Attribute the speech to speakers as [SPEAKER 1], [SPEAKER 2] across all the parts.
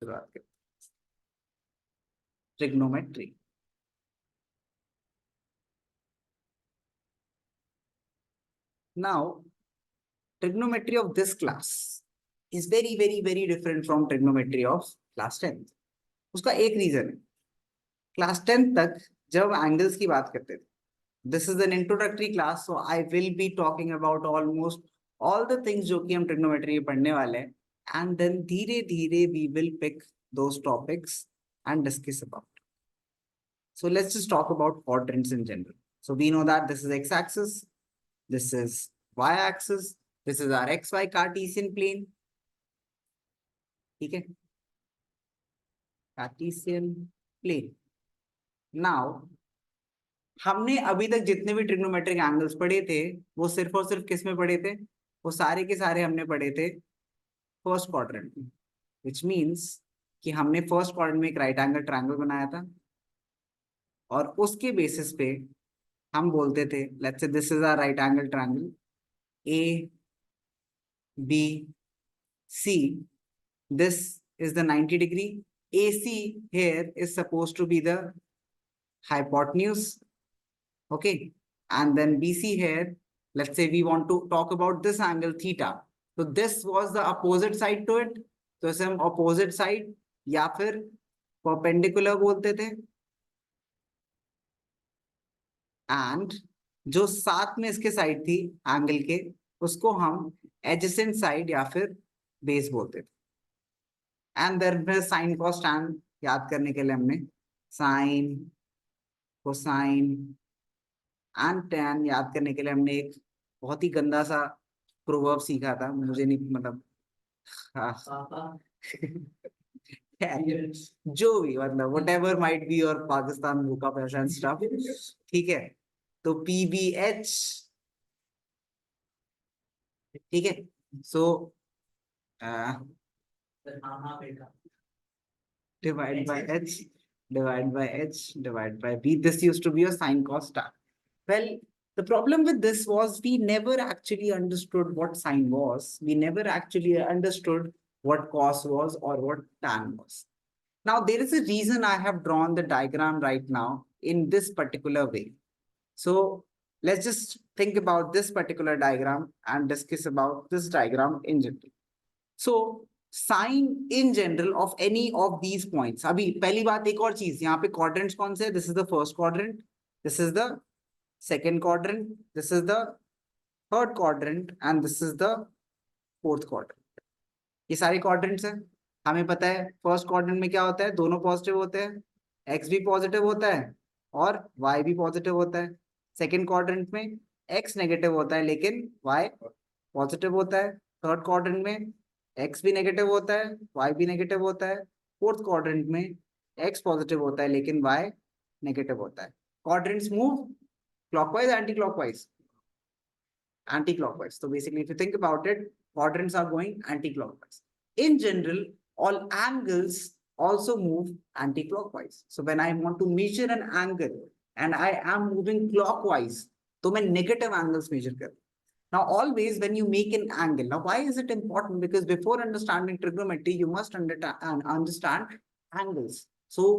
[SPEAKER 1] शुरुआत करते हैं। Trigonometry. Now, trigonometry of this class is very, very, very different from trigonometry of class 10th. उसका एक reason है, क्लास 10th तक जब एंगल्स की बात करते थे, this is an introductory class, so I will be talking about almost all the things जो कि हम ट्रिग्नोमेट्री में पढ़ने वाले हैं, एंड देन धीरे धीरे we will pick those topics and discuss about. So let's just talk about quadrants in general. So we know that this is x-axis, this is y-axis, this is our xy Cartesian plane. ठीक है, Cartesian plane. Now हमने अभी तक जितने भी trigonometric angles पढ़े थे वो सिर्फ और सिर्फ किस में पढ़े थे? वो सारे के सारे हमने पढ़े थे फर्स्ट क्वाड्रेंट में, विच मीन्स कि हमने फर्स्ट क्वाड्रेंट में एक राइट एंगल ट्रायंगल बनाया था और उसके बेसिस पे हम बोलते थे let's say this is our right angle triangle A B C, this is the 90 degree. AC here is supposed to be the hypotenuse, okay, and then BC here, let's say we want to talk about this angle theta, so this was the opposite side to it, तो इसे हम opposite side या फिर perpendicular बोलते थे, and जो साथ में इसके साइड थी एंगल के उसको हम adjacent side या फिर बेस बोलते थे. And their sine cos tan याद करने के लिए हमने साइन कोसाइन एंड टैन याद करने के लिए हमने एक बहुत ही गंदा सा प्रोवर्ब सीखा था, मुझे नहीं मतलब जो भी मतलब व्हाटएवर माइट बी और पाकिस्तान भूखा पैसा एंड स्टफ, ठीक है, तो PBH, ठीक है, सो divide by h, divide by h, divide by b. This used to be a sine cos tan. Well, the problem with this was we never actually understood what sine was. We never actually understood what cos was or what tan was. Now, there is a reason I have drawn the diagram right now in this particular way. So let's just think about this particular diagram and discuss about this diagram in general. So sine in general of any of these points. अभी पहली बात एक और चीज, यहाँ पे quadrants कौन से है? This is the first quadrant, this is the second quadrant, this is the third quadrant and this is the fourth quadrant. ये सारे क्वाड्रेंट्स हैं. हमें पता है फर्स्ट क्वाड्रेंट में क्या होता है, दोनों पॉजिटिव होते हैं, एक्स भी पॉजिटिव होता है और वाई भी पॉजिटिव होता है. सेकेंड क्वाड्रेंट में एक्स नेगेटिव होता है लेकिन वाई पॉजिटिव होता है. थर्ड क्वाड्रेंट में एक्स भी नेगेटिव होता है, वाई भी नेगेटिव होता है. फोर्थ क्वाड्रेंट में एक्स पॉजिटिव होता है लेकिन वाई नेगेटिव होता है. Quadrants move clockwise anti clockwise, anti clockwise. तो basically if you think about it, quadrants are going anti-clockwise. In general, all angles also move anti-clockwise. So when I want to measure an angle and I am moving clockwise, तो मैं negative angles measure करूँ. Now, always when you make an angle, now why is it important? Because before understanding trigonometry, you must understand angles. So,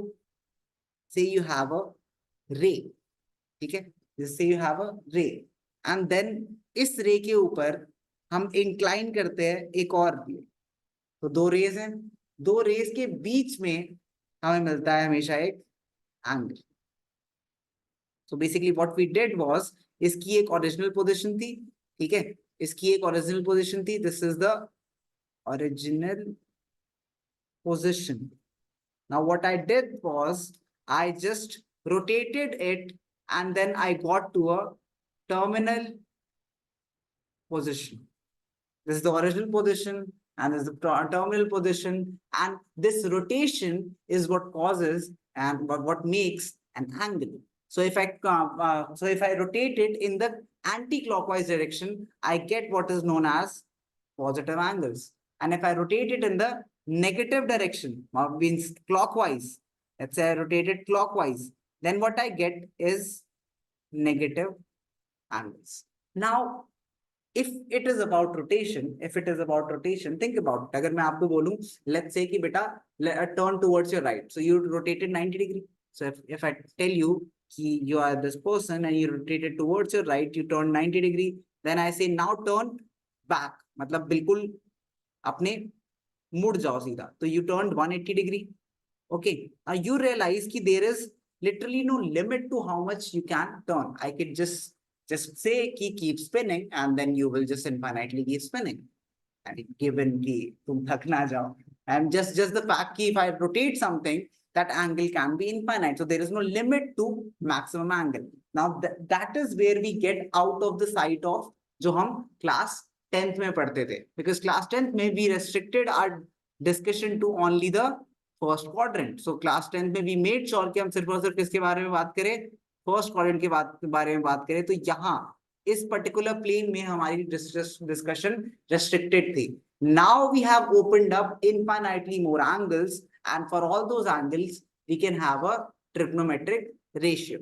[SPEAKER 1] say you have a ray, ठीक है? Say you have a ray, and then इस ray के ऊपर हम incline करते हैं एक और रे. तो दो रेज हैं, दो रेज के बीच में हमें मिलता है हमेशा एक angle. So basically what we did was, इसकी एक ओरिजिनल पोजीशन थी, ठीक है, इसकी एक ओरिजिनल पोजीशन थी, this is the original position. Now what I did was I just rotated it and then I got to a terminal position. This is the original position and this is the terminal position, and this rotation is what causes and what makes an angle. So if I rotate it in the anti-clockwise direction, I get what is known as positive angles. And if I rotate it in the negative direction, means clockwise, let's say I rotate it clockwise, then what I get is negative angles. Now, if it is about rotation, think about it. अगर मैं आपको बोलूं, let's say कि बेटा turn towards your right, so you rotated 90 degree. So if I tell you कि you are this person and you rotated towards your right, you turn 90 degree, then I say now turn back, मतलब बिल्कुल अपने मुड़ जाओ सीधा, तो you turned 180 degree. Okay, now you realize कि there is literally no limit to how much you can turn. I could just say कि keep spinning and then you will just infinitely keep spinning. And given कि तुम थक ना जाओ, and just the fact कि if I rotate something, that angle can be infinite. So there is no limit to maximum angle. Now that is where we get out of the sight of जो हम class 10th में पढ़ते थे. Because class 10th में we restricted our discussion to only the first quadrant. So class 10th में we made sure कि हम सिर्फ और सिर्फ किसके बारे में बात करें, फर्स्ट क्वाड्रेंट के बारे में बात करें. तो यहाँ इस पर्टिकुलर प्लेन में हमारी डिस्कशन रेस्ट्रिक्टेड थी. Now we have opened up infinitely more angles and for all those angles we can have a trigonometric ratio.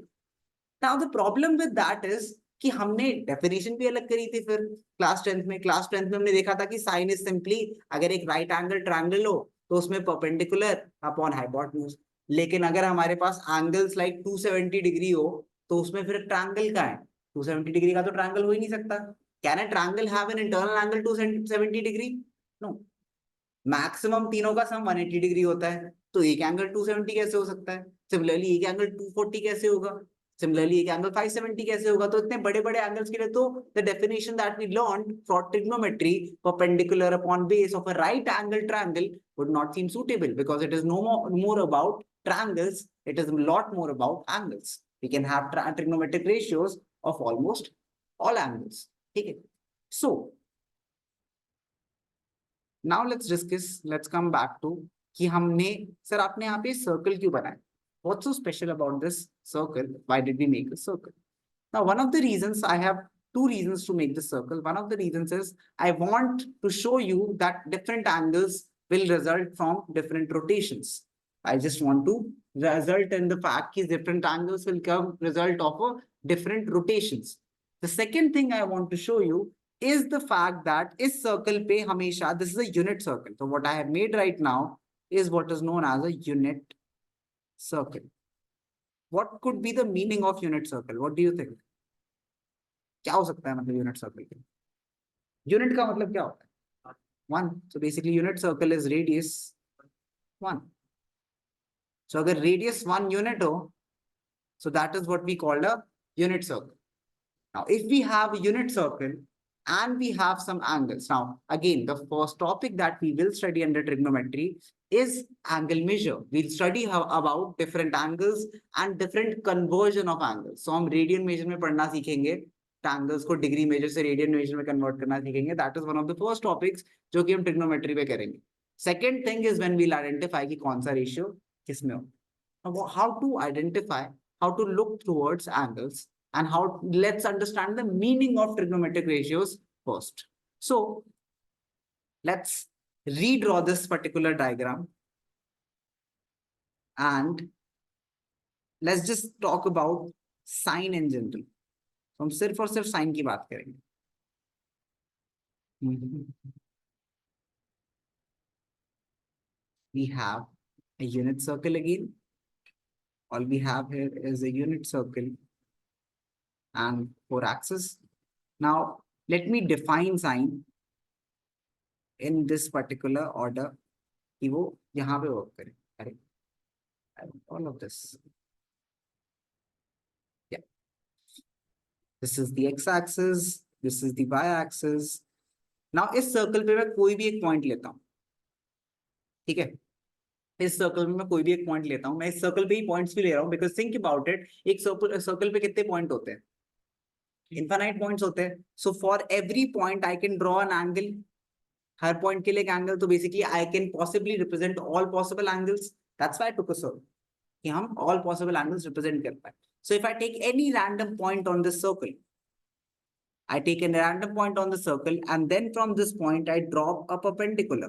[SPEAKER 1] Now the problem with that is कि हमने डेफिनेशन भी अलग करी थी. फिर क्लास 10th में हमने देखा था कि साइन इज सिंपली अगर एक राइट एंगल ट्रायंगल हो तो उसमें परपेंडिकुलर अपॉन हाइपोटेन्यूज. लेकिन अगर हमारे पास एंगल्स लाइक 270 डिग्री हो तो उसमें फिर ट्रायंगल का है. 270 डिग्री का तो ट्रायंगल हो ही नहीं सकता. Can a triangle have an internal angle 270 degree? No. Maximum तीनों का सम 180 डिग्री होता है, तो एक एंगल 270 कैसे हो सकता है? सिमिलरली एक एंगल 240 कैसे होगा? सिमिलरली एक एंगल 570 कैसे होगा? तो इतने बड़े बड़े एंगल्स के लिए तो the definition that we learned for trigonometry, perpendicular upon base of a right angle triangle would not seem suitable because it is no more about triangles, it is a lot more about angles. We can have trigonometric ratios of almost all angles. Okay, so now let's discuss, let's come back to कि हमने sir आपने यहाँ पे circle क्यों बनाया? What's so special about this circle? Why did we make a circle? Now one of the reasons, I have two reasons to make the circle. One of the reasons is I want to show you that different angles will result from different rotations. I just want to result in the fact that different angles will come result of a different rotations. The second thing I want to show you is the fact that is circle pe hamesha, this is a unit circle. So what I have made right now is what is known as a unit circle. What could be the meaning of unit circle? What do you think? क्या हो सकता है मतलब unit circle के? Unit का मतलब क्या होता है? 1. So basically unit circle is radius 1. So अगर radius 1 unit हो, so that is what we call a unit circle. Now if we have a unit circle and we have some angles, now again the first topic that we will study under trigonometry is angle measure. We'll study how about different angles and different conversion of angles. So हम radian measure में पढ़ना सीखेंगे, angles को degree measure से radian measure में convert करना सीखेंगे. That is one of the first topics जो कि हम ट्रिग्नोमेट्री पे करेंगे. Second thing is when we will identify कि कौन सा रेशियो किसमें हो. How to identify, how to look towards angles and how, let's understand the meaning of trigonometric ratios first. So let's redraw this particular diagram and let's just talk about sine in general. हम सिर्फ और सिर्फ sign की बात करेंगे. We have a unit circle again. All we have here is a unit circle and 4 axes. Now let me define sine in this particular order कि वो यहाँ पे वर्क करे. Correct? All of this. Yeah. This is the x-axis. This is the y-axis. Now इस circle पे मैं कोई भी एक पॉइंट लेता हूँ. ठीक है, इस सर्कल में मैं कोई भी एक पॉइंट लेता हूँ. मैं इस सर्कल पे ही पॉइंट्स भी ले रहा हूँ बिकॉज थिंक अबाउट इट, एक सर्कल पे कितने पॉइंट होते हैं? इनफाइनाइट पॉइंट्स होते हैं. So for every point I can draw an angle. हर पॉइंट के लिए एक एंगल. तो basically I can possibly represent all possible angles. That's why I took a circle कि हम ऑल पॉसिबल एंगल्स रिप्रेजेंट कर पाए. So if I take any random point on this circle, I take a random point on the circle and then from this point I drop a perpendicular.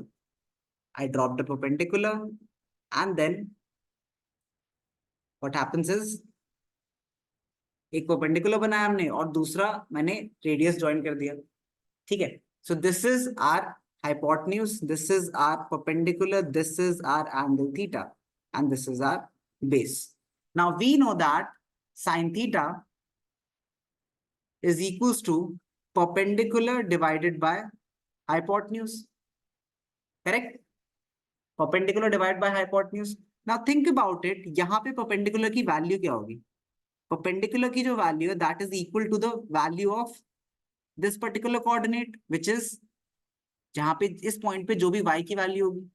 [SPEAKER 1] I drop the perpendicular and then what happens is एक perpendicular बनाया हमने और दूसरा मैंने radius join कर दिया. ठीक है. So this is our hypotenuse, this is our perpendicular, this is our angle theta, and this is our base. Now we know that sin theta is equals to perpendicular divided by hypotenuse. Correct? Perpendicular divided by hypotenuse. Now think about it. यहाँ पे perpendicular की value क्या होगी? Perpendicular की जो value है, that is equal to the value of this particular coordinate, which is जहाँ पे इस point पे जो भी y की value होगी,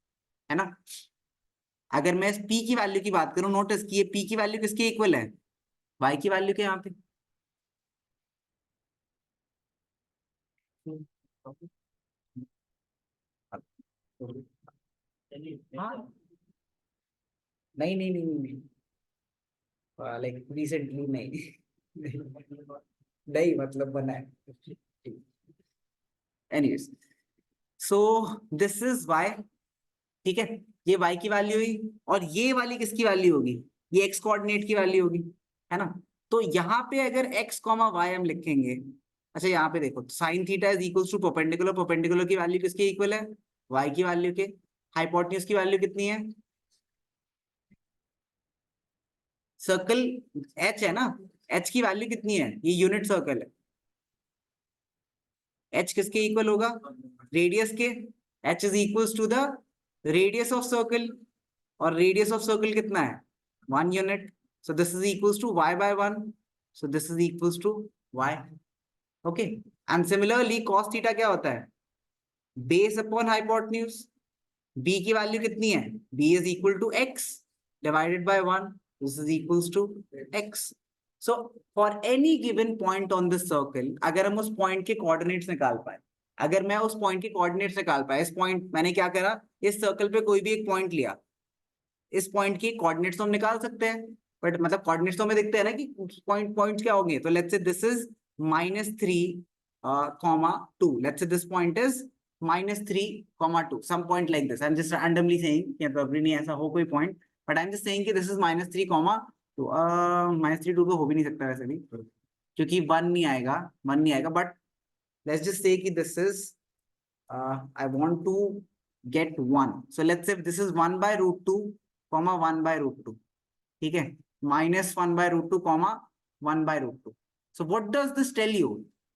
[SPEAKER 1] है ना? अगर मैं p की value की बात करूं, notice कि ये p की value किसके equal है? y की value के यहाँ पे. हाँ. नहीं नहीं नहीं नहीं, लाइक रिसेंटली नहीं. नहीं मतलब बना है. Anyways, so this is y. ठीक है, ये y की वैल्यू हुई, और ये वाली किसकी वैल्यू होगी? ये x कोऑर्डिनेट की वैल्यू होगी, है ना? तो यहाँ पे अगर x कॉमा y हम लिखेंगे, अच्छा यहाँ पे देखो, sine theta is equals to perpendicular, perpendicular की वैल्यू किसके इक्वल है? y की वैल्यू के. हाइपोटेन्यूज की वैल्यू कितनी है? सर्कल h है ना, h की वैल्यू कितनी है? ये यूनिट सर्कल है. h किसके इक्वल होगा? रेडियस के. h is equals to the radius of circle, और रेडियस ऑफ सर्कल कितना है? 1 unit. So this is equals to y by 1. So this is equals to y. Okay. And similarly cos theta क्या होता है? Base upon hypotenuse. b की value कितनी है? b is equal to x divided by 1. This is equals to x. So for any given point on this circle, अगर हम उस point के कोऑर्डिनेट्स निकाल पाए, अगर मैं उस पॉइंट के कोऑर्डिनेट्स निकाल पाए, इस पॉइंट मैंने क्या करा, इस सर्कल पे कोई भी एक पॉइंट लिया, इस पॉइंट की कोऑर्डिनेट्स तो हम निकाल सकते हैं, बट मतलब कोऑर्डिनेट्स तो हमें दिखते हैं ना कि पॉइंट्स क्या होंगे. तो let's say this is -3, -2. Let's say this point is -3, 2. Some point like this. I am just randomly saying, मतलब नहीं ऐसा हो कोई point, but I am just saying कि दिस इज -3, तो -3, 2 तो हो भी नहीं सकता वैसे भी, क्योंकि 1 नहीं आएगा, 1 नहीं आएगा. बट लेट्स जस्ट से कि this is, I want to get 1. So let's say this is 1/√2, 1/√2. ठीक है, -1/√2, 1/√2. So what does this tell you?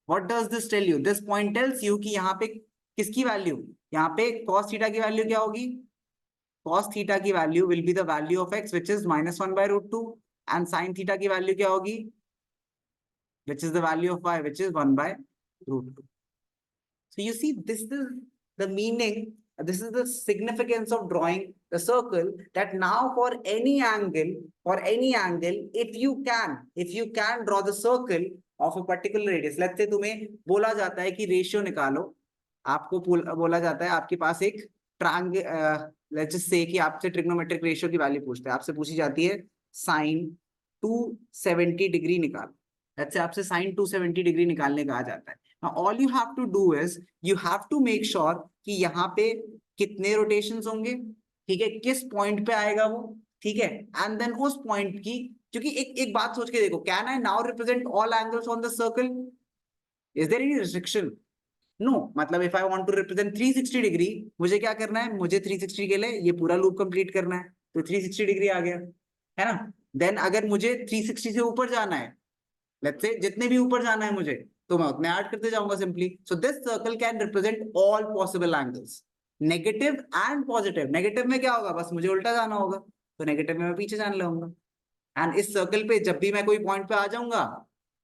[SPEAKER 1] What does this tell you? This point tells you कि यहाँ पे किसकी वैल्यू, यहाँ पे cos theta की वैल्यू क्या होगी? Cos theta की value will be the value of x, which is -1/√2, and sin theta की वैल्यू क्या होगी? Which is the value of y, which is 1/√2. So you see, this is the meaning, this is the significance of drawing the circle, that now for any angle, if you can draw the circle of a particular radius. Let's say तुम्हें बोला जाता है कि ratio निकालो, आपको बोला जाता है, आपके पास एक ट्रायंगल, लेट्स जस्ट से कि आपसे ट्रिग्नोमेट्रिक रेशियो की वैल्यू पूछते हैं, आपसे पूछी जाती है sin 270 डिग्री निकाल. लेट्स से आपसे sin 270 डिग्री निकालने कहा जाता है. Now all you have to do is you have to make sure कि यहाँ पे कितने रोटेशंस होंगे, ठीक है, किस पॉइंट पे आएगा वो, ठीक है, एंड देन उस पॉइंट की, क्योंकि एक बात सोच के देखो, can I now represent all angles on the circle? Is there any restriction? No. मतलब if I want to represent 360 degree, मुझे क्या करना है? मुझे 360 के लिए ये पूरा लूप कंप्लीट करना है, तो 360 डिग्री आ गया, है ना? देन अगर मुझे 360 से ऊपर जाना है, लेट्स से जितने भी ऊपर जाना है मुझे, तो मैं उतने ऐड करते जाऊंगा simply. So this circle can represent all possible angles, negative and positive. Negative में क्या होगा? बस मुझे उल्टा जाना होगा, तो नेगेटिव में मैं पीछे जान लूंगा. एंड इस सर्कल पे जब भी मैं कोई पॉइंट पे आ जाऊंगा,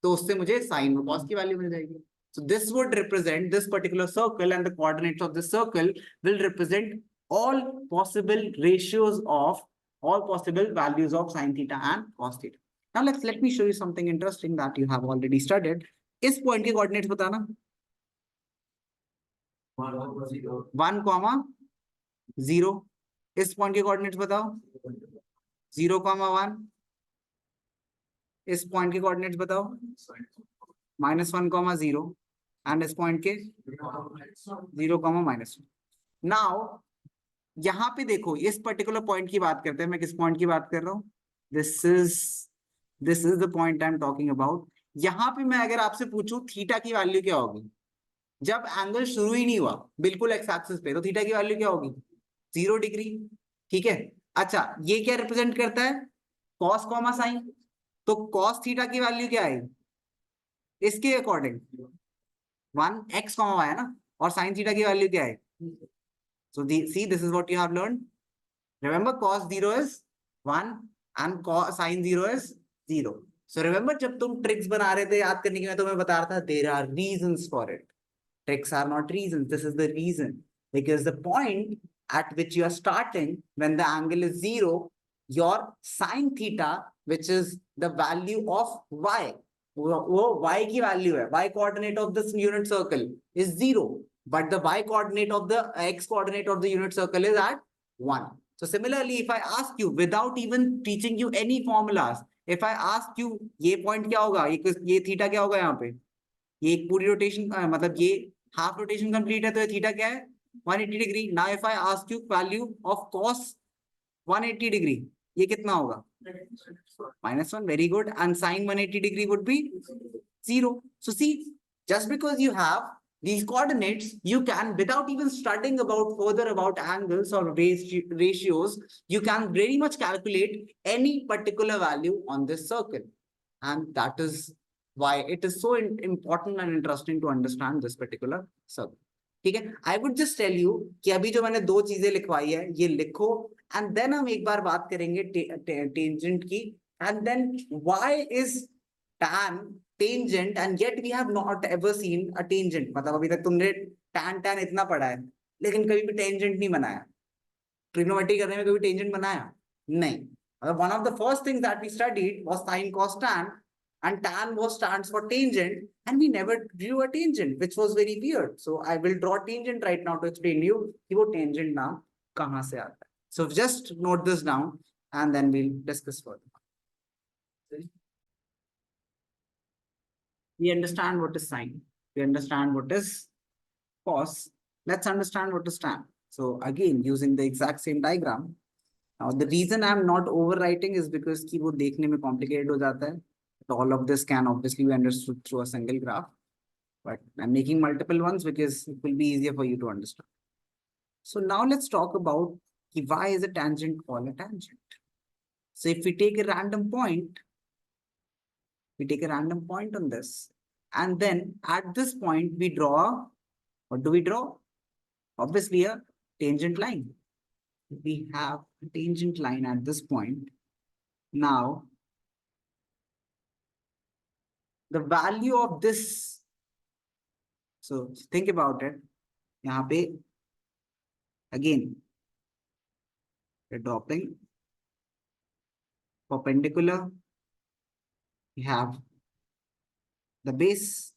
[SPEAKER 1] तो उससे मुझे साइन और कॉस की वैल्यू मिल जाएगी. So this would represent this particular circle, and the coordinates of this circle will represent all possible ratios of all possible values of sin theta and cos theta. Now let me show you something interesting that you have already studied. इस point के coordinates बताना. 1,0. इस point के coordinates बताओ. 0,1. इस point के coordinates बताओ. -1,0. And इस पॉइंट के 0,-1. नाउ यहाँ पे देखो, इस पर्टिकुलर पॉइंट की बात करते हैं. मैं किस पॉइंट की बात कर रहा हूँ? This is the point I am talking about. यहाँ पे मैं अगर आपसे पूछूं थीटा की वैल्यू क्या होगी, जब एंगल शुरू ही नहीं हुआ बिल्कुल एक्स एक्सिस पे, तो थीटा की वैल्यू क्या होगी? 0 डिग्री। ठीक है, अच्छा ये क्या रिप्रेजेंट करता है? Cos comma sign. तो कॉस थीटा की वैल्यू क्या है इसके अकॉर्डिंग? 1 x कॉमा y है ना, और साइन थीटा की वैल्यू क्या है? So see this is what you have learn. Remember cos 0 is 1 and sin 0 is 0. So remember जब तुम ट्रिक्स बना रहे थे याद करने की, मैं तुम्हें बता रहा था there are reasons for it. Tricks are not reasons. This is the reason. Because the point at which you are starting, when the angle is 0, your sine theta, which is the value of y, वो y की value है, y coordinate of this unit circle is 0, but the y coordinate of the x coordinate of the unit circle is at 1. So similarly, if I ask you without even teaching you any formulas, if I ask you ये point क्या होगा, ये theta क्या होगा यहाँ पे? ये एक पूरी रोटेशन मतलब ये हाफ रोटेशन कंप्लीट है, तो ये थीटा क्या है? 180 degree. Now if I ask you value of cos 180 degree, ये कितना होगा? -1. Very good. And sin 180 degree would be 0. So see, just because you have these coordinates, you can, without even studying about further about angles or ratios, you can very much calculate any particular value on this circle. And that is why it is so important and interesting to understand this particular circle. ठीक है, I would just tell you कि अभी जो मैंने दो चीजें लिखवाई है ये लिखो, एंड देन हम एक बार बात करेंगे टेंजेंट की. And then why is tan tangent and yet we have not ever seen a tangent. मतलब अभी तक तुमने tan इतना पढ़ा है लेकिन कभी भी टेंजेंट नहीं बनाया. ट्रिग्नोमेट्री करने में कभी टेंजेंट बनाया नहीं. One of the first things that we studied was sine cos tan, and tan was stands for tangent, and we never drew a tangent, which was very weird. So I will draw tangent right now to explain you कि वो tangent नाम कहाँ से आता है. So just note this down, and then we'll discuss further. We understand what is sine. We understand what is cos. Let's understand what is tan. So again, using the exact same diagram. Now the reason I'm not overwriting is because कि वो देखने में complicated हो जाता है. All of this can obviously be understood through a single graph, but I'm making multiple ones because it will be easier for you to understand. So now let's talk about why is a tangent called a tangent. So if we take a random point, on this, and then at this point we draw, what do we draw? Obviously a tangent line. We have a tangent line at this point. Now the value of this, so think about it, यहाँ पे again we're dropping perpendicular, you have the base,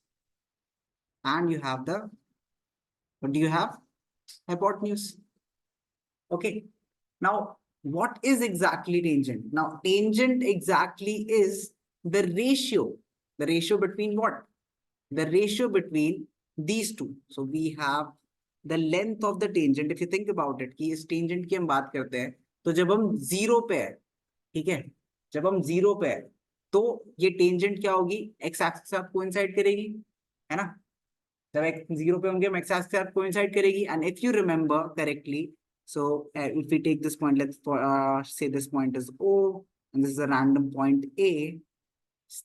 [SPEAKER 1] and you have the, what do you have? Hypotenuse. Okay, now what is exactly tangent? Now tangent exactly is the ratio between what? The ratio between these two. So we have the length of the tangent. If you think about it कि इस tangent की हम बात करते हैं, तो जब हम जीरो पे है, ठीक है, जब हम जीरो पे है तो ये टेंजेंट क्या होगी? एक्स एक्सिस के साथ कोइंसाइड करेगी, है ना. जब एक्स जीरो पे होंगे हम एक्स एक्सिस के साथ कोइंसाइड करेगी. And if you remember correctly, so if we take this point, let's say this point is O and this is a random point A,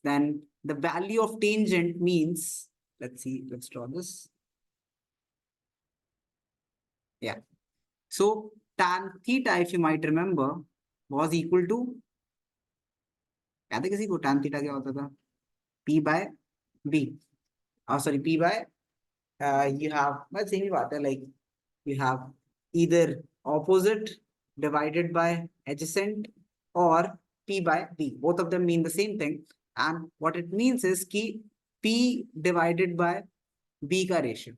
[SPEAKER 1] then the value of tangent means, let's see, let's draw this. Yeah, so tan theta, if you might remember, was equal to, याद है किसी को tan theta क्या होता था? P by B. Oh sorry, P by you have, well same ही बात है, like you have either opposite divided by adjacent or P by B. Both of them mean the same thing, and what it means is कि P divided by B का ratio.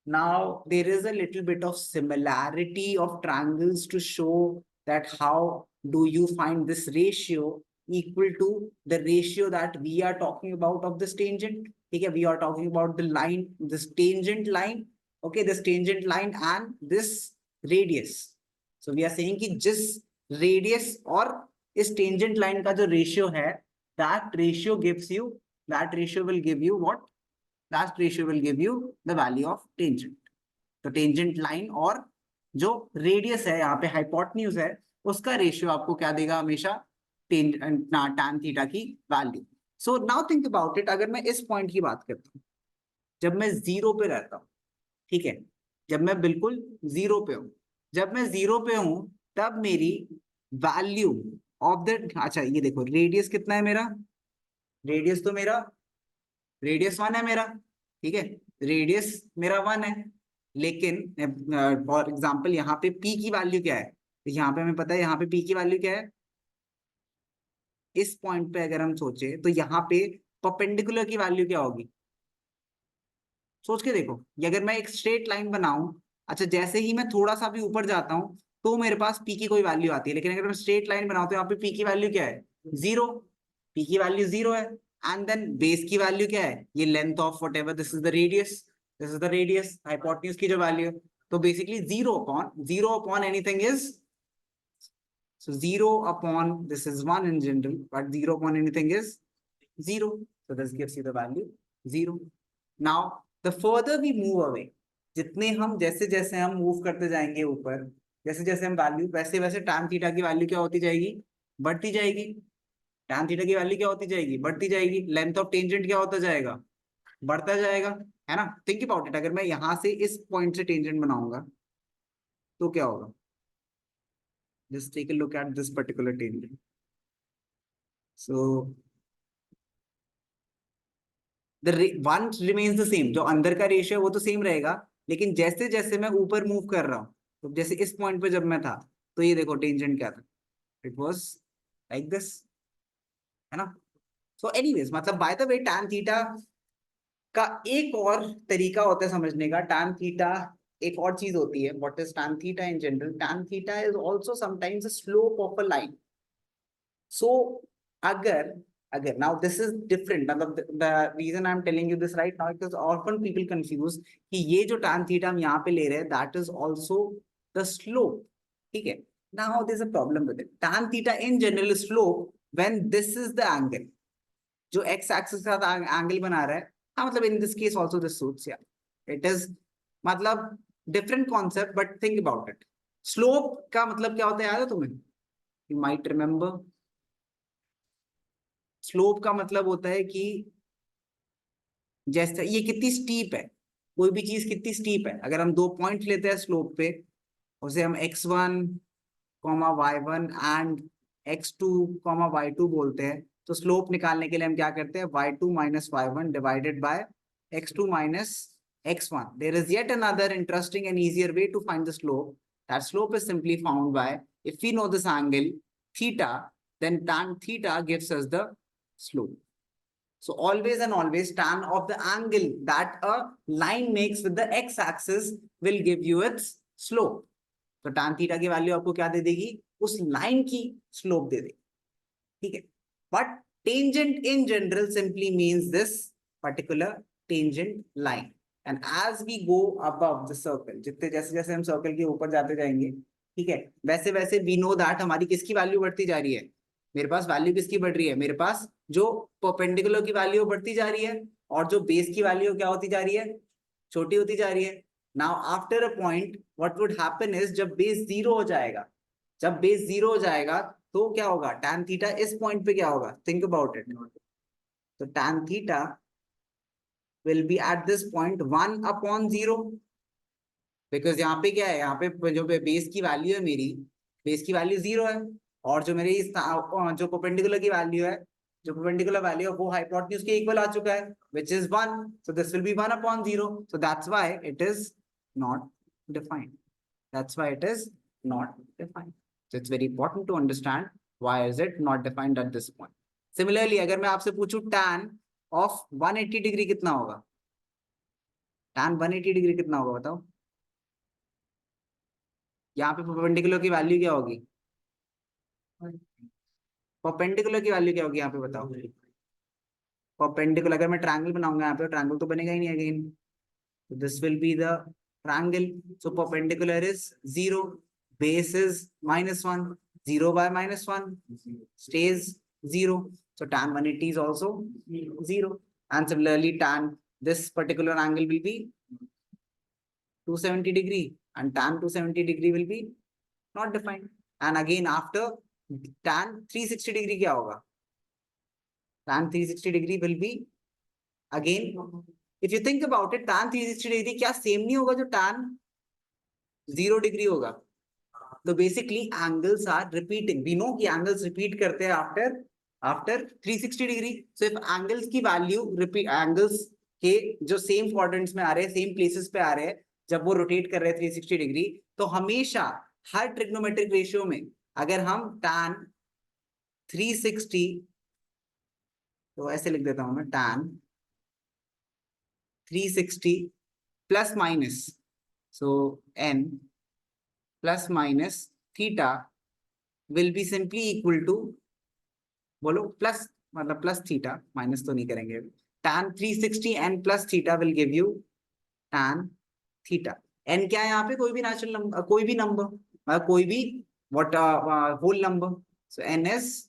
[SPEAKER 1] Now there is a little bit of similarity of triangles to show that how do you find this ratio equal to the ratio that we are talking about of this tangent. Okay, we are talking about the line, this tangent line. Okay, this tangent line and this radius. So we are saying कि जिस radius और इस tangent line का जो ratio है, that ratio will give you what? That ratio will give you the value of tangent. तो tangent line और जो रेडियस है यहाँ पे हाइपोटेन्यूज है उसका रेशियो आपको क्या देगा हमेशा tan थीटा की value. So now think about it. अगर मैं इस पॉइंट की बात करता हूँ जब मैं जीरो पे रहता हूँ, ठीक है, जब मैं बिल्कुल जीरो पे हूँ, जब मैं जीरो पे हूँ तब मेरी वैल्यू ऑफ द, अच्छा ये देखो रेडियस कितना है मेरा, रेडियस तो मेरा रेडियस 1 है मेरा, ठीक है, रेडियस मेरा 1 है. लेकिन फॉर एग्जांपल यहाँ पे p की वैल्यू क्या है, तो यहाँ पे हमें पता है यहाँ पे p की वैल्यू क्या है. इस पॉइंट पे अगर हम सोचे तो यहाँ पे परपेंडिकुलर की वैल्यू क्या होगी, सोच के देखो. ये अगर मैं एक स्ट्रेट लाइन बनाऊं, अच्छा जैसे ही मैं थोड़ा सा भी ऊपर जाता हूँ तो मेरे पास p की कोई वैल्यू आती है, लेकिन अगर मैं स्ट्रेट लाइन बनाऊं तो यहाँ पे p की वैल्यू क्या है, जीरो. p की वैल्यू जीरो है. एंड देन बेस की वैल्यू क्या है, ये length of what ever, this is the radius, this is the radius, hypotenuse की जो वैल्यू है. तो basically zero upon anything is, so 0 upon, this is 1 in general, but 0 upon anything is 0. So this gives you the value 0. Now the further we move away, जितने हम जैसे जैसे हम move करते जाएंगे ऊपर, जैसे जैसे हम वैल्यू, वैसे वैसे tan थीटा की वैल्यू क्या होती जाएगी, बढ़ती जाएगी. tan थीटा की वैल्यू क्या होती जाएगी, बढ़ती जाएगी. लेंथ ऑफ टेंजेंट क्या होता जाएगा, बढ़ता जाएगा, है ना. Think about it. अगर मैं यहां से इस पॉइंट से टेंजेंट बनाऊंगा तो क्या होगा, just take a look at this particular tangent. So the one remains the same, जो अंदर का रेशियो है वो तो सेम रहेगा, लेकिन जैसे जैसे मैं ऊपर मूव कर रहा हूँ, तो जैसे इस पॉइंट पे जब मैं था तो ये देखो टेंजेंट क्या था, इट वाज लाइक दिस, है ना. सो एनीवेज मतलब by the way tan theta का एक और तरीका होता है समझने का. tan थीटा एक और चीज होती है. What is tan theta in general, tan theta is also sometimes a slope of a line. So अगर अगर now this is different, मतलब the reason I'm telling you this right now because often people confuse कि ये जो tan theta हम यहाँ पे ले रहे हैं that is also the slope, ठीक है. Now there's a problem with it. Tan theta in general is slope when this is the angle, जो x axis के साथ angle बना रहा है. हाँ मतलब in this case also this suits, yeah. It is मतलब different concept but think about it. Slope का मतलब क्या होता है याद है तुम्हें, you might remember. स्लोप का मतलब होता है कि जैसे ये कितनी स्टीप है, कोई भी चीज कितनी स्टीप है. अगर हम दो पॉइंट लेते हैं स्लोप पे, उसे हम x1 y1 and x2 y2 बोलते हैं. तो स्लोप निकालने के लिए हम क्या करते हैं, y2 minus y1 divided by x2 minus x1. There is yet another interesting and easier way to find the slope. That slope is simply found by, if we know this angle theta, then tan theta gives us the slope. So always and always tan of the angle that a line makes with the x-axis will give you its slope. तो tan theta की value आपको क्या दे देगी, उस line की slope दे देगी, ठीक है. But tangent in general simply means this particular tangent line. And as we go above the circle, जितने जैसे जैसे हम सर्कल के ऊपर जाते जाएंगे, ठीक है, वैसे वैसे we know that हमारी किसकी वैल्यू बढ़ती जा रही है, मेरे पास वैल्यू किसकी बढ़ रही है, मेरे पास जो परपेंडिकुलर की वैल्यू बढ़ती जा रही है और जो बेस की वैल्यू क्या होती जा रही है, छोटी होती जा रही है. Now after a point what would happen is, जब बेस जीरो हो जाएगा, जब बेस जीरो हो जाएगा तो क्या होगा, tan थीटा इस पॉइंट पे क्या होगा, थिंक अबाउट इट. तो tan theta will be at this point 1 upon 0, because यहाँ पे क्या है, यहाँ पे जो बेस की वैल्यू है मेरी, बेस की वैल्यू 0 है, और जो मेरी जो परपेंडिकुलर की वैल्यू है, जो परपेंडिकुलर वैल्यू है वो हाइपोटेन्यूज के इक्वल आ चुका है, which is 1. So this will be 1 upon 0. So that's why it is not defined. That's why it is not defined. So it's very important to understand why is it not defined at this point. Similarly, अगर मैं आपसे पूछूं tan of 180 degree कितना होगा, tan 180 degree कितना होगा बताओ. यहाँ पे परपेंडिकुलर की वैल्यू क्या होगी, परपेंडिकुलर की वैल्यू क्या होगी यहाँ पे बताओ. परपेंडिकुलर अगर मैं ट्रायंगल बनाऊंगा यहाँ पे, ट्रायंगल तो बनेगा ही नहीं again. This will be the triangle. So perpendicular is 0, base is -1, 0 by -1 stays 0. So tan 180 is also 0. And similarly tan this particular angle will be 270 degree and tan 270 degree will be not defined. And again after tan 360 degree क्या होगा? Tan 360 degree will be again, if you think about it, tan 360 degree क्या same नहीं होगा जो tan 0 degree होगा? तो basically angles are repeating. We know कि angles repeat करते हैं after 360 degree. So if angles की value repeat, angles के जो same quadrants में आ रहे हैं, same places पे आ रहे हैं, जब वो rotate कर रहे हैं 360 degree, तो हमेशा हर trigonometric ratio में अगर हम tan 360, तो ऐसे लिख देता हूं मैं, tan 360 plus minus, so n plus minus theta will be simply equal to, बोलो प्लस, मतलब प्लस थीटा, माइनस तो नहीं करेंगे, tan 360 n plus theta will give you tan theta. n क्या है यहाँ पे? कोई भी नेचुरल नंबर, कोई भी नंबर, कोई भी what whole number. So n is,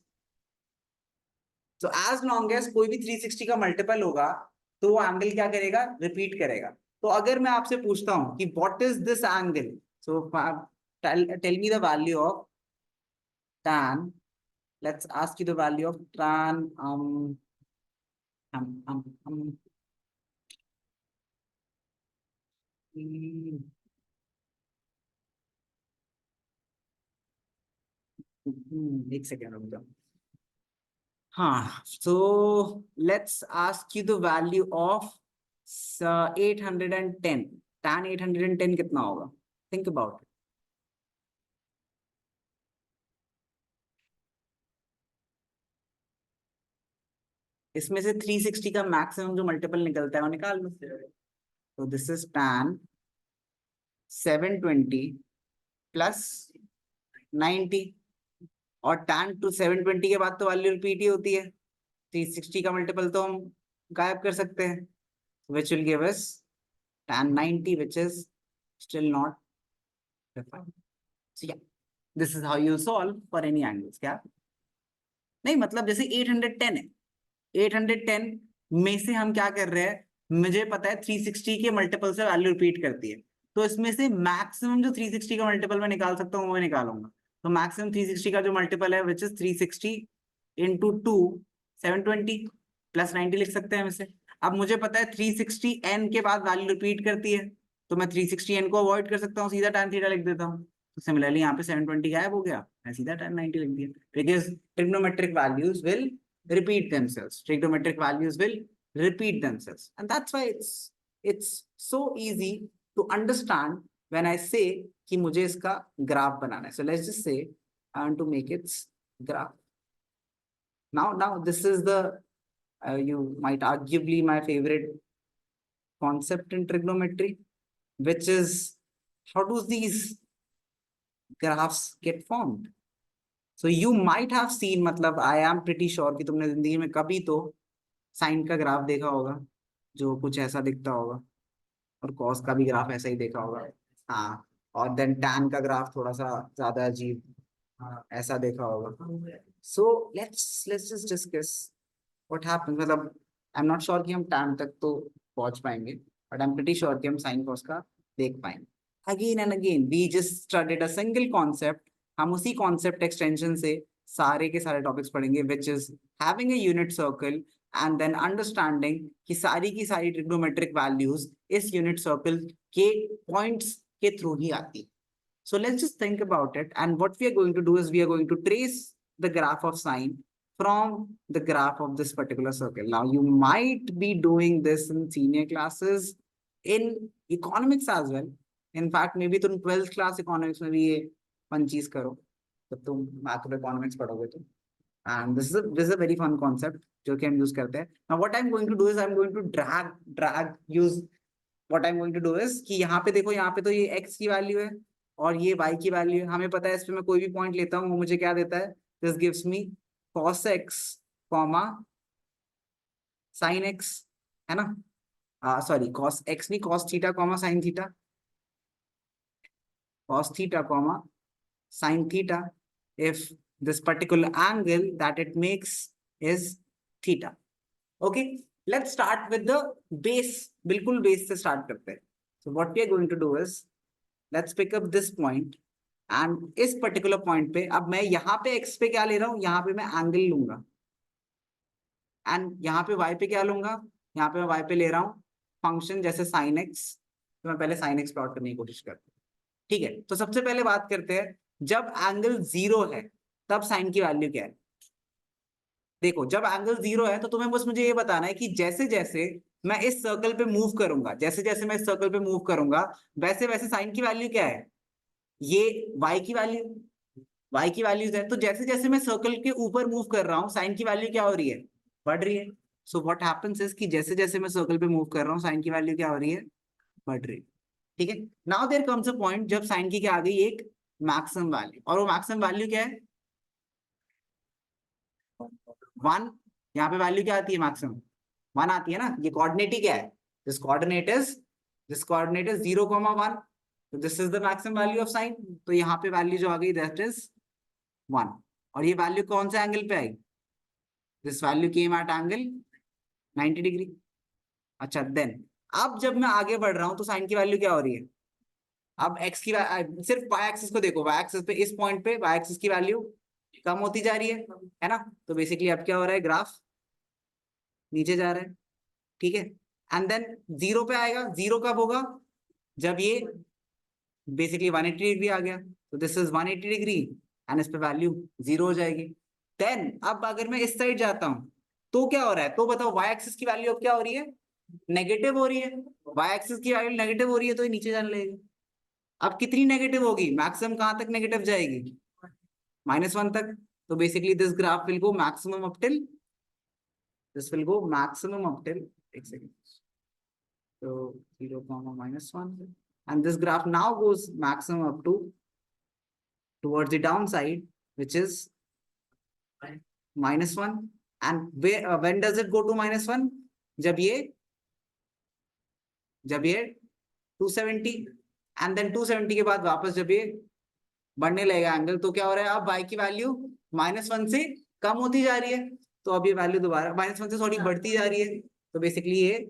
[SPEAKER 1] so as long as कोई भी 360 का मल्टीपल होगा तो वो एंगल क्या करेगा? रिपीट करेगा. तो अगर मैं आपसे पूछता हूं कि what is this angle, so tell me the value of tan. Let's ask you the value of tan एक सेकेंड रुक जाओ. हाँ, so let's ask you the value of 810. tan 810 कितना होगा? Think about it. इसमें से 360 का मैक्सिमम जो मल्टीपल निकलता है वो निकाल लो. तो दिस इज tan 720 प्लस 90, और tan टू 720 के बाद तो वैल्यू रिपीट ही होती है. 360 का मल्टीपल तो हम गायब कर सकते हैं, which will give us tan 90, which is still not defined. So yeah, this is how you solve for any angles. क्या नहीं, मतलब जैसे 810 है, 810 में से हम क्या कर रहे हैं, मुझे पता है 360 के मल्टीपल से वैल्यू रिपीट करती है, तो इसमें से मैक्सिमम जो 360 का मल्टीपल मैं निकाल सकता हूँ वो निकालूंगा. तो मैक्सिमम 360 का जो मल्टीपल है विच इज 360 इंटू 2 720 प्लस 90 लिख सकते हैं हम इसे. अब मुझे पता है 360 n के बाद वैल्यू रिपीट करती है, तो मैं 360 n को अवॉइड कर सकता हूँ, सीधा tan थीटा लिख देता हूँ. तो सिमिलरली यहाँ पे 720 गायब हो गया, मैं सीधा tan 90 लिख दिया, because trigonometric values will repeat themselves. Trigonometric values will repeat themselves, and that's why it's so easy to understand when I say कि मुझे इसका ग्राफ बनाना है. So let's just say I want to make its graph. Now this is the you might arguably my favorite concept in trigonometry, which is how do these graphs get formed. So you might have seen, मतलब I am pretty sure कि तुमने जिंदगी में कभी तो sign का graph देखा होगा जो कुछ ऐसा दिखता होगा, और कॉस का भी ग्राफ ऐसा ही देखा होगा. हाँ, और देन टैन का ग्राफ थोड़ा सा ज्यादा अजीब, ऐसा देखा होगा. So let's just discuss what happens. मतलब आई एम नॉट श्योर कि हम टैन तक तो पहुंच पाएंगे, but I am pretty sure कि हम साइन कॉस का देख पाएंगे. Again and again we just studied a single concept. हम उसी कॉन्सेप्ट एक्सटेंशन से सारे के सारे टॉपिक्स पढ़ेंगे, which is having a unit circle and then understanding कि सारी की सारी ट्रिग्नोमेट्रिक वैल्यूज इस यूनिट सर्कल के पॉइंट्स के थ्रू ही आती. So let's just think about it, and what we are going to do is we are going to trace the graph of sine from the graph of this particular circle. Now you might be doing this in senior classes in economics as well. In fact, maybe तुम 12th class economics में भी ये fun चीज करो, तब तुम macro economics पढ़ोगे तुम. And this is a very fun concept जो कि हम use करते हैं. Now what I'm going to do is I'm going to use what I'm going to do is कि यहाँ पे देखो, यहाँ पे तो ये x की वैल्यू है और ये y की वैल्यू है. हमें पता है इस पे मैं कोई भी पॉइंट लेता हूँ वो मुझे क्या देता है, this gives me cos x comma sin x, है ना. सॉरी, cos x नहीं, cos theta comma sin theta, cos theta comma sin theta if this particular angle that it makes is theta. Okay, Let's start with the base. बिल्कुल base से start करते हैं. So what we are going to do is, let's pick up this point, and इस particular point पे अब मैं यहाँ पे x पे क्या ले रहा हूँ, यहाँ पे मैं angle लूंगा, and यहाँ पे y पे क्या लूंगा, यहाँ पे मैं y पे ले रहा हूँ फंक्शन जैसे sin x. तो मैं पहले sin x प्लॉट करने की कोशिश करता हूँ. ठीक है, तो सबसे पहले बात करते हैं, जब एंगल 0 है तब साइन की वैल्यू क्या है. देखो, जब एंगल 0 है तो तुम्हें बस मुझे ये बताना है कि जैसे जैसे मैं इस सर्कल पे मूव करूंगा, जैसे जैसे मैं इस सर्कल पे मूव करूंगा, वैसे वैसे साइन की वैल्यू क्या है, ये y की वैल्यू, y की वैल्यूज है. तो जैसे जैसे मैं सर्कल के ऊपर मूव कर रहा हूँ, साइन की वैल्यू क्या हो रही है, बढ़ रही है. सो व्हाट हैपेंस इज कि जैसे जैसे मैं सर्कल पे मूव कर रहा हूँ, साइन की वैल्यू क्या हो रही है, बढ़ रही है. ठीक है, now there comes a point जब साइन की क्या आ गई, एक मैक्सिमम वैल्यू. और वो मैक्सिमम वैल्यू क्या है, 1. यहाँ पे वैल्यू क्या आती है, मैक्सिमम 1 आती है ना. ये कोऑर्डिनेट ही क्या है, दिस कोऑर्डिनेट इज 0,1. तो this is the maximum value of sine. तो यहाँ पे वैल्यू जो आ गई, दैट इज 1. और ये वैल्यू कौन से एंगल पे आई, this value came at angle 90 degree. अच्छा, देन अब जब मैं आगे बढ़ रहा हूं तो साइन की वैल्यू क्या हो रही है, अब x की सिर्फ y एक्सिस को देखो, y एक्सिस पे इस पॉइंट पे y एक्सिस की वैल्यू कम होती जा रही है ना. तो बेसिकली अब क्या हो रहा है, ग्राफ नीचे जा रहा है. ठीक है, एंड देन 0 पे आएगा. 0 कब होगा, जब ये बेसिकली 180 डिग्री आ गया. तो दिस इज 180 डिग्री एंड इस पे वैल्यू 0 हो जाएगी. देन अब अगर मैं इस साइड जाता हूं तो क्या हो रहा है, तो बताओ y एक्सिस की वैल्यू अब क्या हो रही है, नेगेटिव हो रही है. y एक्सिस की वैल्यू नेगेटिव हो रही है तो ये नीचे जाने लगेगी. अब कितनी नेगेटिव होगी, मैक्सिमम कहां तक नेगेटिव जाएगी, -1 तक. तो basically this graph will go maximum up till, this will go maximum up till, एक second, so 0, -1, and this graph now goes maximum up to towards the downside, which is -1. And where when does it go to -1, जब ये 270, and then 270 के बाद वापस जब ये बढ़ने लगेगा एंगल, तो क्या हो रहा है, अब y की वैल्यू -1 से कम होती जा रही है. तो अब ये वैल्यू दोबारा -1 से सॉरी बढ़ती जा रही है. तो बेसिकली ये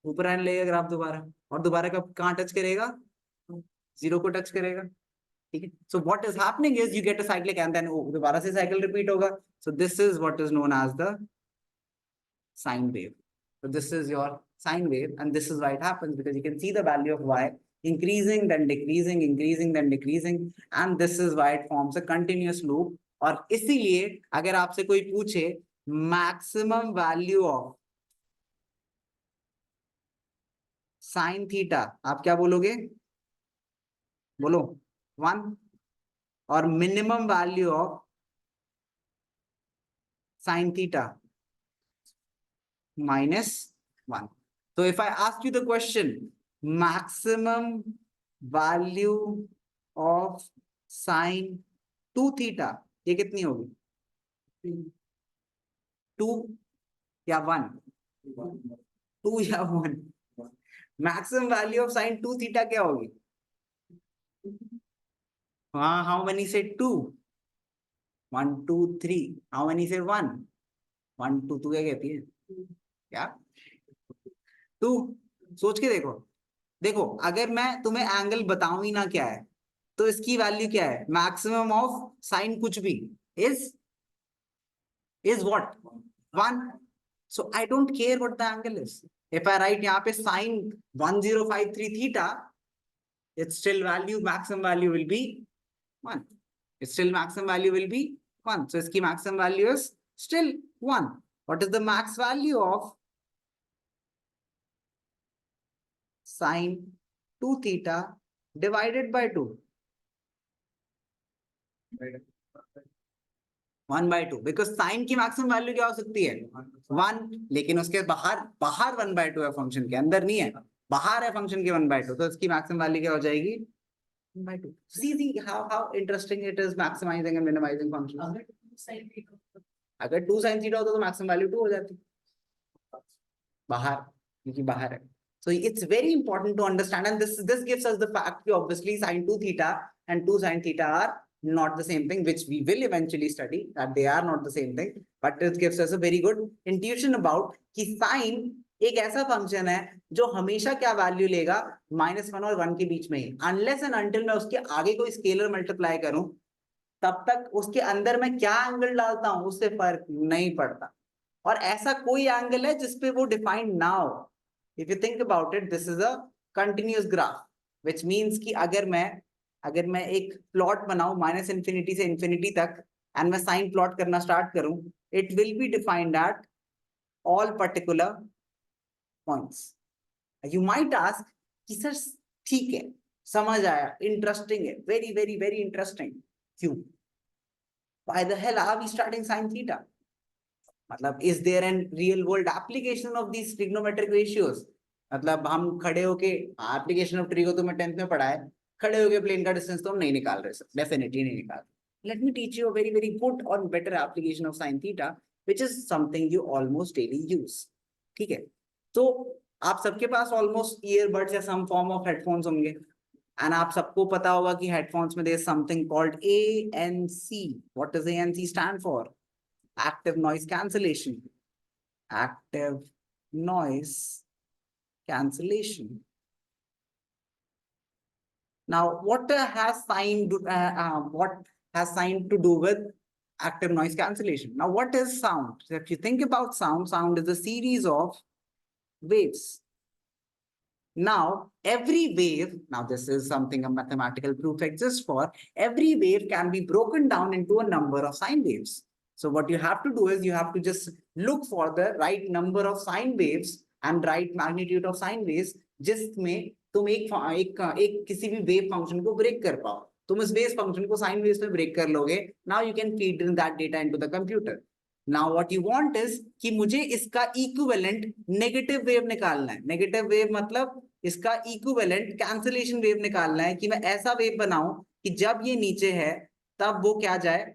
[SPEAKER 1] ऊपर आने लगेगा ग्राफ दोबारा, और दोबारा कब कहाँ टच करेगा, 0 को टच करेगा. ठीक है, so what is happening is you get a cyclic and then दोबारा से साइकिल रिपीट होगा. So this is what is known as the sine wave. So this is your sine wave, and this is why it happens, because you can see the value of y increasing then decreasing, increasing then decreasing, and this is why it forms a continuous loop. और इसीलिए अगर आपसे कोई पूछे maximum value of sine theta, आप क्या बोलोगे, बोलो 1. और minimum value of sine theta -1. So if I ask you the question, maximum value of sine 2 theta, ये कितनी होगी, 2 या 1, 2 या 1. Maximum value of sine 2 theta क्या होगी, हाँ, हाउ मेनी से 2, 1 2 3, हाउ मेनी से 1 1 2, तू क्या कहती है, क्या तू सोच के देखो. देखो, अगर मैं तुम्हें एंगल बताऊं ही ना क्या है, तो इसकी वैल्यू क्या है, मैक्सिमम ऑफ साइन कुछ भी is what, 1. So I don't care what the angle is. If I write यहाँ पे sin 1053 theta, its still value, maximum value will be 1. Its still maximum value will be 1. So इसकी maximum value is still 1. What is the max value of sin 2 theta divided by 2? 1/2, because sign की maximum value क्या हो सकती है, 1. लेकिन उसके बाहर 1/2 है, फंक्शन के अंदर नहीं है, बाहर है फंक्शन के 1/2. तो इसकी मैक्सिमम वैल्यू क्या हो जाएगी, 1/2. See how interesting it is maximizing and minimizing functions. अगर 2 sin theta होता तो मैक्सिमम वैल्यू 2 हो जाती, बाहर, क्योंकि बाहर है. So it's very important to understand, and this gives us the fact that obviously sin 2 theta and 2 sin theta are not the same thing, which we will eventually study, that they are not the same thing, but it gives us a very good intuition about कि sine एक ऐसा function है जो हमेशा क्या value लेगा, -1 और 1 के बीच में ही, अनलेस एंड अनटिल मैं उसके आगे कोई स्केलर मल्टीप्लाई करूं, तब तक उसके अंदर मैं क्या एंगल डालता हूं उससे फर्क नहीं पड़ता, और ऐसा कोई एंगल है जिसपे वो डिफाइंड ना हो. If you think about it, this is a continuous graph, which means कि अगर मैं एक प्लॉट बनाऊं -इंफिनिटी से इंफिनिटी तक, एंड मैं साइन प्लॉट करना स्टार्ट करूं, it will be defined at all particular points. You might ask कि सर ठीक है, समझ आया, इंटरेस्टिंग है, वेरी वेरी वेरी इंटरेस्टिंग. क्यों? Why the hell are we studying sin theta? मतलब is there a real world application of these trigonometric ratios? मतलब हम खड़े होके application of trig तो मैं 10th में पढ़ा है, खड़े होके प्लेन का डिस्टेंस तो हम नहीं निकाल रहे सर, डेफिनेटली नहीं निकाल. Let me teach you a very very good or better application of sin theta, which is something you almost daily use. ठीक है, तो आप सबके पास almost earbuds या some form of headphones होंगे, and आप सबको पता होगा कि headphones में there is something called ANC. What does ANC stand for? Active noise cancellation. Active noise cancellation. Now, what has sine to do with active noise cancellation? Now, what is sound? So if you think about sound, sound is a series of waves. Now, every wave, now this is something a mathematical proof exists for, every wave can be broken down into a number of sine waves. So what you have to do is you have to just look for the right number of sine waves and right magnitude of sine waves जिसमें तुम एक किसी भी wave function को break कर पाओ. तुम इस वेव फंक्शन को साइन वेव्स में ब्रेक कर लोगे. Now you can feed in that data into the computer. Now what you want is कि मुझे इसका इक्विवेलेंट नेगेटिव वेव निकालना है. नेगेटिव वेव मतलब इसका इक्विवेलेंट कैंसिलेशन वेव निकालना है कि मैं ऐसा वेव बनाऊं कि जब ये नीचे है तब वो क्या जाए,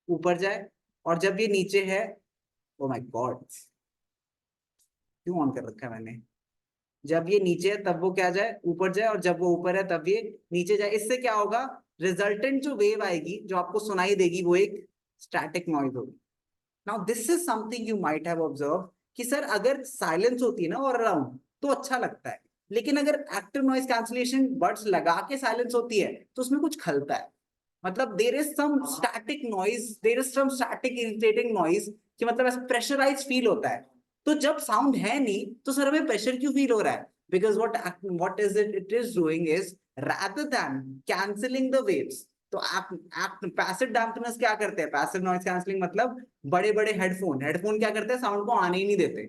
[SPEAKER 1] ऊपर जाए, और जब ये नीचे है, ओ माय गॉड क्यों ऑन कर रखा है मैंने, जब ये नीचे है तब वो क्या जाए, ऊपर जाए, और जब वो ऊपर है तब ये नीचे जाए. इससे क्या होगा, रिजल्टेंट जो वेव आएगी जो आपको सुनाई देगी वो एक स्टैटिक नॉइज होगी. Now this is something you might have observe कि सर अगर साइलेंस होती है ना और अराउंड तो अच्छा लगता है, लेकिन अगर एक्टिव नॉइज कैंसिलेशन बड्स लगा के साइलेंस होती है तो उसमें कुछ खलता है. मतलब there is some static noise, there is some static irritating noise, कि मतलब ऐसा प्रेशराइज फील होता है. तो जब साउंड है नहीं तो सर हमें प्रेशर क्यों फील हो रहा है? Because what is it is doing is rather than cancelling the waves, तो पैसिव डैम्पनर्स क्या करते हैं, पैसिव नॉइज कैंसलिंग मतलब बड़े बड़े हेडफोन क्या करते हैं, साउंड को आने ही नहीं देते.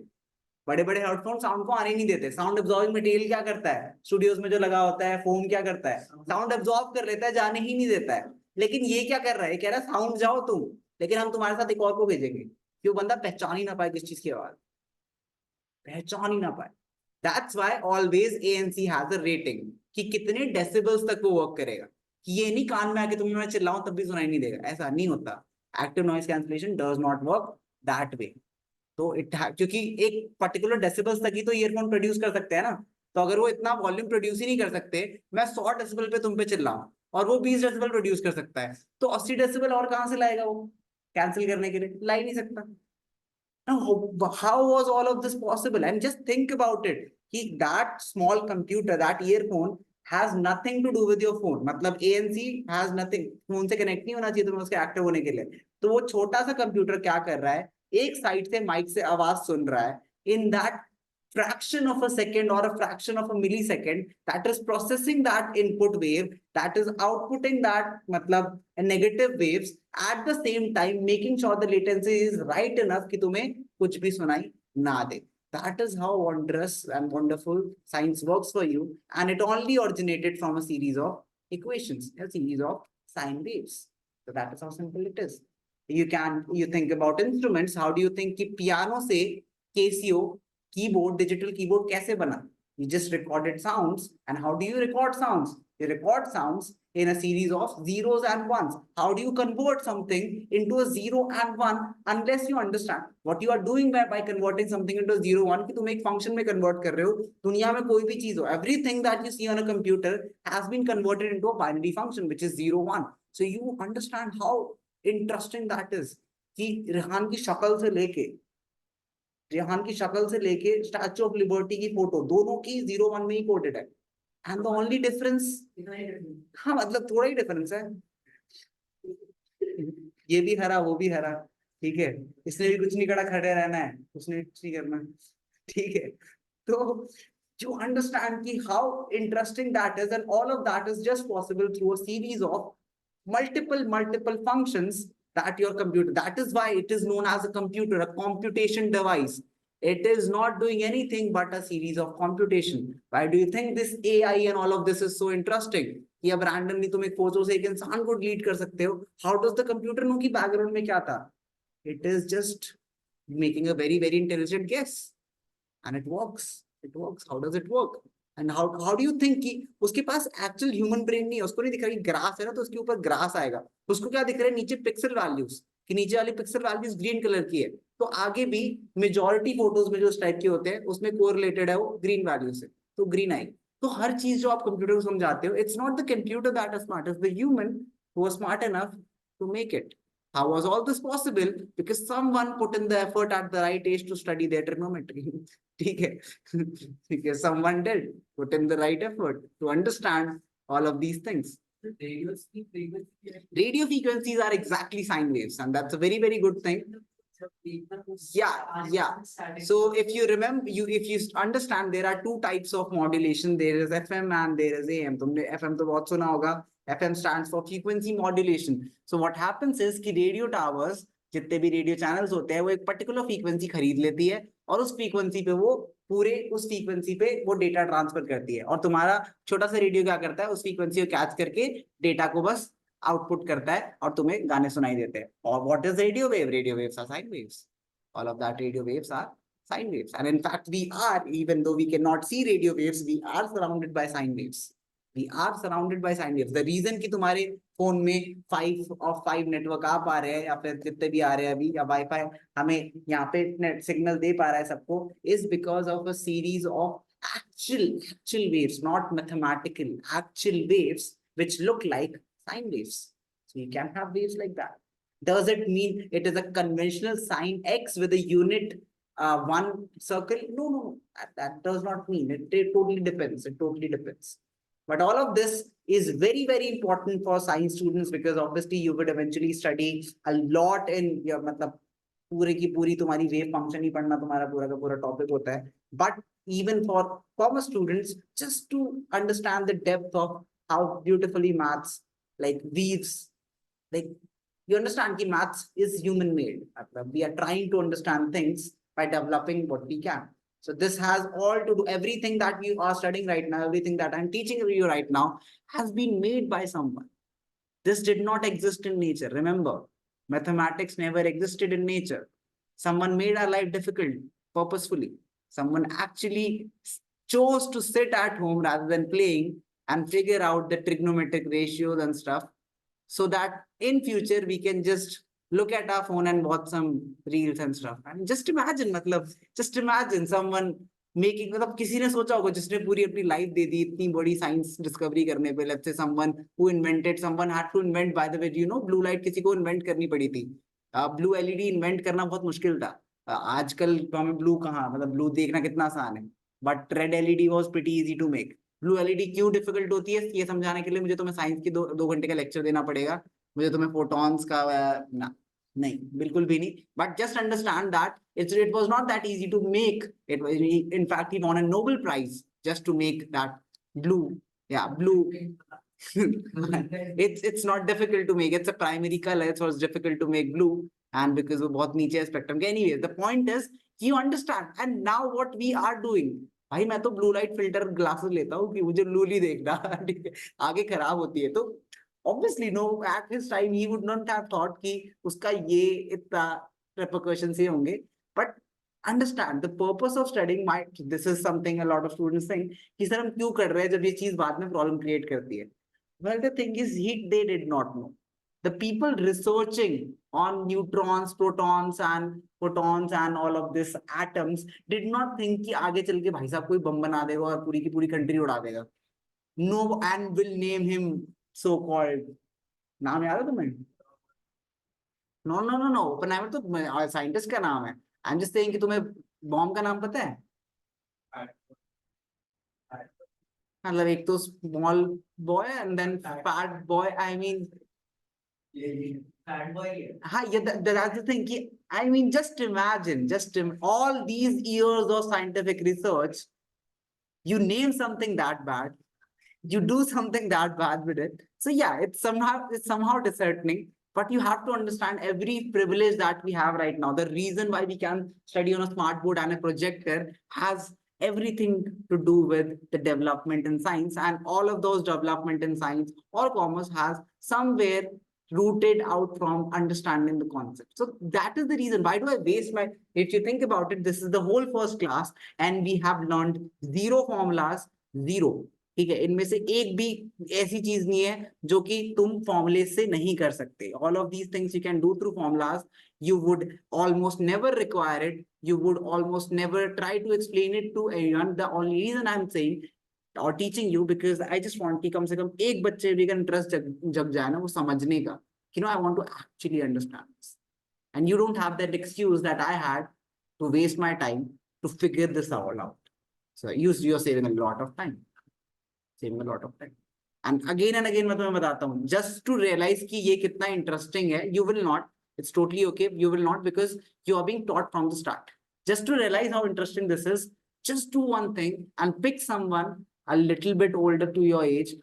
[SPEAKER 1] बड़े बड़े हेडफोन साउंड को आने नहीं देते. साउंड एब्जॉर्बिंग मटेरियल क्या करता है, स्टूडियोज में जो लगा होता है फोम क्या करता है, साउंड एब्जॉर्ब कर लेता है, जाने ही नहीं देता है. लेकिन ये क्या कर रहा है, कह रहा है साउंड जाओ तुम, लेकिन हम तुम्हारे साथ एक और को भेजेंगे कि वो बंदा पहचान ही ना पाए किस चीज की आवाज, पहचान ही ना पाए. That's why always ANC has a rating कि कितने डेसिबल्स तक वो वर्क करेगा, कि ये नहीं कान में आके तुम्हें मैं चिल्लाऊं तब भी सुनाई नहीं देगा, ऐसा नहीं होता. Active noise cancellation does not work that way. तो क्योंकि एक पर्टिकुलर डेसिबल्स तक ही तो ईयरफोन प्रोड्यूस कर सकते हैं ना. तो अगर वो इतना वॉल्यूम प्रोड्यूस ही नहीं कर सकते, मैं 100 डेसिबल पे तुम पे चिल्लाऊं और वो 20 डेसिबल प्रोड्यूस कर सकता है, तो 80 डेसिबल और कहां से लाएगा वो कैंसिल करने के लिए? ला ही नहीं सकता. Now, how was all of this possible? And just think about it. That small computer, that earphone has nothing to do with your phone. मतलब ANC has nothing. फोन से कनेक्ट नहीं होना चाहिए तुम्हें उसके एक्टिव होने के लिए. तो वो छोटा सा कंप्यूटर क्या कर रहा है, एक साइड से माइक से आवाज सुन रहा है. In that fraction of a second or a fraction of a millisecond, that is processing that input wave, that is outputting that मतलब negative waves, at the same time making sure the latency is right enough कि तुम्हें कुछ भी सुनाई ना दे. That is how wondrous and wonderful science works for you, and it only originated from a series of equations, a series of sine waves. So that is how simple it is. You think about instruments. How do you think कि piano से Casio keyboard, digital keyboard कैसे बना? You just recorded sounds. And how do you record sounds? You record sounds in a series of zeros and ones. How do you convert something into a 0 and 1 unless you understand what you are doing by converting something into a 0 1 कि तुम एक function में convert कर रहे हो. दुनिया में कोई भी चीज हो, everything that you see on a computer has been converted into a binary function which is 0 1. So you understand how interesting that is. कि रेहान की शक्ल से लेके स्टैचू ऑफ लिबर्टी की फोटो दोनों की 01 में ही कोडेड है. एंड द ओनली डिफरेंस, हाँ मतलब थोड़ा ही डिफरेंस है. ये भी हरा वो भी हरा, ठीक है. इसने भी कुछ नहीं करा, खड़े रहना है, उसने भी कुछ नहीं करना, ठीक है. तो you understand ki how interesting that is, and all of that is just possible through a series of multiple functions that your computer, that is why it is known as a computer, a computation device. It is not doing anything but a series of computation. Why do you think this AI and all of this is so interesting? कि अब randomly तुम एक photo से एक इंसान को delete कर सकते हो. How does the computer know कि बैकग्राउंड में क्या था? It is just making a very intelligent guess, and it works. It works. How does it work? And how do you think कि उसके पास एक्चुअल ह्यूमन ब्रेन नहीं है, उसको नहीं दिख रहा कि ग्रास है ना तो उसके ऊपर ग्रास आएगा. उसको क्या दिख रहा है? नीचे पिक्सल वैल्यूज, कि नीचे वाली पिक्सल वैल्यूज ग्रीन कलर की है. तो आगे भी मेजॉरिटी फोटोज में जो इस टाइप के होते हैं उसमें कोरिलेटेड है वो ग्रीन वैल्यू से, तो ग्रीन आएगी. तो हर चीज जो आप कंप्यूटर को समझाते हो, it's not the computer that is smart, it's the human who was smart enough to make it. How was all this possible? Because someone put in the effort at the right age to study their trigonometry. ठीक है. Because someone did put in the right effort to understand all of these things. Radio frequencies are exactly sine waves, and that's a very good thing. Yeah. So if you remember, if you understand, there are two types of modulation. There is FM and there is AM. तुमने FM तो बहुत सुना होगा. FM stands for frequency modulation. So what happens is कि radio towers, जितने भी radio channels होते हैं, वो एक पर्टिकुलर फ्रीक्वेंसी खरीद लेती है और उस फ्रीक्वेंसी पे वो उस फ्रीक्वेंसी पे वो डेटा ट्रांसफर करती है. और तुम्हारा छोटा सा रेडियो क्या करता है? उस फ्रीक्वेंसी को कैच करके डेटा को बस आउटपुट करता है और तुम्हें गाने सुनाई देते हैं. और what is radio wave? Radio waves are sine waves. All of that radio waves are sine waves. And in fact, we are, even though we cannot see radio waves, we are surrounded by sine waves. We are surrounded by sine waves. The reason कि तुम्हारे phone में 5 network आ पा रहे हैं या फिर जितने भी आ रहे हैं अभी, या वाईफाई हमें यहाँ पे नेट सिग्नल दे पा रहा है सबको, is because of a series of actual waves, not mathematical, actual waves which look like sine waves. So you can have waves like that. Does it mean it is a conventional sine x with a unit one circle? No. That does not mean. It totally depends. It totally depends. But all of this is very important for science students, because obviously you would eventually study a lot in your, मतलब पूरे की पूरी तुम्हारी wave function ही पढ़ना तुम्हारा पूरा का पूरा topic होता है. But even for commerce students, just to understand the depth of how beautifully maths like weaves, like you understand that maths is human made. We are trying to understand things by developing what we can. So this has all to do, everything that we are studying right now, everything that I'm teaching you right now has been made by someone. This did not exist in nature. Remember, mathematics never existed in nature. Someone made our life difficult purposefully. Someone actually chose to sit at home rather than playing and figure out the trigonometric ratios and stuff, so that in future we can just look at our phone and watch some reels and stuff. And just imagine someone making, मतलब किसी ने सोचा होगा जिसने पूरी अपनी life दे दी इतनी बड़ी साइंस डिस्कवरी करने पे. Let's say someone had to invent, by the way, you know, blue light किसी को इन्वेंट करनी पड़ी थी. ब्लू एलईडी इन्वेंट करना बहुत मुश्किल था. आजकल तो हमें ब्लू कहाँ, मतलब ब्लू देखना कितना आसान है, but red LED was pretty easy to make. Blue LED क्यों डिफिकल्ट होती है ये समझाने के लिए मुझे तुम्हें साइंस की दो घंटे का लेक्चर देना पड़ेगा. मुझे तुम्हें फोटॉन्स का ना, नहीं बिल्कुल भी नहीं. But just understand that it was not that easy to make. It was, in fact, he won a Nobel Prize just to make that blue. Yeah, blue. It's not difficult to make. It's a primary color, so it's difficult to make blue. And because वो बहुत नीचे है spectrum के. Anyway, the point is you understand. And now what we are doing, भाई मैं तो blue light filter glasses लेता हूँ कि मुझे ब्लू नहीं देखना. ठीक है, आगे खराब होती है. तो obviously no, at his time he would not have thought कि उसका ये इतना repercussions ये होंगे. But understand the purpose of studying might, this is something a lot of students think कि सर हम क्यों कर रहे हैं जब ये चीज बाद में प्रॉब्लम क्रिएट करती है. Well, the thing is they did not know. The people researching on neutrons, protons and photons and all of this atoms did not think कि आगे चल के भाई साहब कोई बम बना देगा और पूरी की पूरी कंट्री उड़ा देगा. No, and will name him so-called नाम याद है तुम्हें? No no no no, Oppenheimer तो साइंटिस्ट का नाम है। आई एम जस्ट सेइंग कि तुम्हें बॉम्ब का नाम पता है? मतलब एक तो small boy and then fat boy, I mean हाँ, ये that's the thing कि I mean just all these years of scientific research, you name something that bad, you do something that bad with it. So yeah, it's somehow disheartening, but you have to understand every privilege that we have right now. The reason why we can study on a smart board and a projector has everything to do with the development in science, and all of those development in science or commerce has somewhere rooted out from understanding the concept. So that is the reason. Why do I waste my, if you think about it, this is the whole first class and we have learned zero formulas, zero. ठीक है, इनमें से एक भी ऐसी चीज नहीं है जो कि तुम फॉर्मूले से नहीं कर सकते. All of these things you can do through formulas. You would almost never require it. You would almost never try to explain it to anyone. The only reason I'm saying or teaching you because I just want कि कम से कम एक बच्चे भी का interest जग जाए ना वो समझने का, you know, I want to actually understand this. And you don't have that excuse that I had to waste my time to figure this all out. So you're saving a lot of time. Saving a lot of time. And again मैं तुम्हें बताता हूँ, just to realize कि ये कितना interesting है, you will not, it's totally okay, you will not, because you are being taught from the start. Just to realize how interesting this is, just do one thing and pick someone a little bit older to your age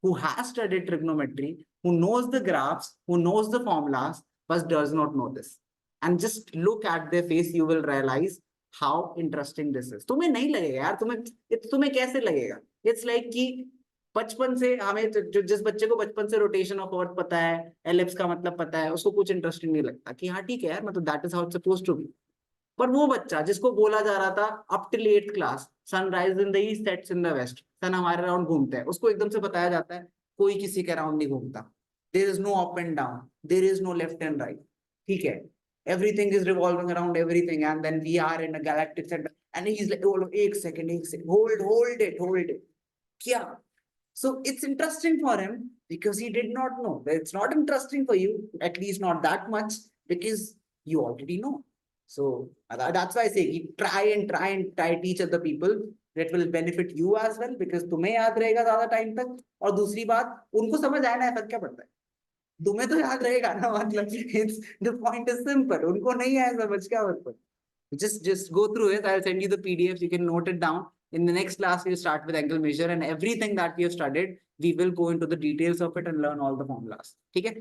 [SPEAKER 1] who has studied trigonometry, who knows the graphs, who knows the formulas, but does not know this. And just look at their face, you will realize how interesting this is. तुम्हें नहीं लगेगा यार, तुम्हें कैसे लगेगा? It's like कि बचपन से हमें जिस बच्चे को बचपन से रोटेशन ऑफ अर्थ पता है, एलिप्स का मतलब पता है, उसको कुछ इंटरेस्टिंग नहीं लगता कि हाँ ठीक है यार, मतलब that is how it's supposed to be. पर वो बच्चा जिसको बोला जा रहा था up till 8th class, sunrise in the east sets in the west, sun हमारे अराउंड घूमता है, उसको एकदम से बताया जाता है कोई किसी के अराउंड नहीं घूमता. There is no up and down, there is no left and right. ठीक है, everything is revolving around everything, and then we are in a galactic center. And he's like, oh, एक second, hold it. क्या? So it's interesting for him because he did not know. It's not interesting for you, at least not that much, because you already know. So that's why I say try teach other people. That will benefit you as well, because तुम्हें याद रहेगा ज्यादा time तक. और दूसरी बात, उनको समझ आए ना, फर्क क्या पड़ता है? तुम्हें तो याद रहेगा ना, मतलब it's the point is simple. उनको नहीं आया समझ, क्या फर्क पड़ता? Just go through it. I'll send you the PDFs. You can note it down. In the next class, we'll start with angle measure, and everything that we have studied, we will go into the details of it and learn all the formulas. ठीक है?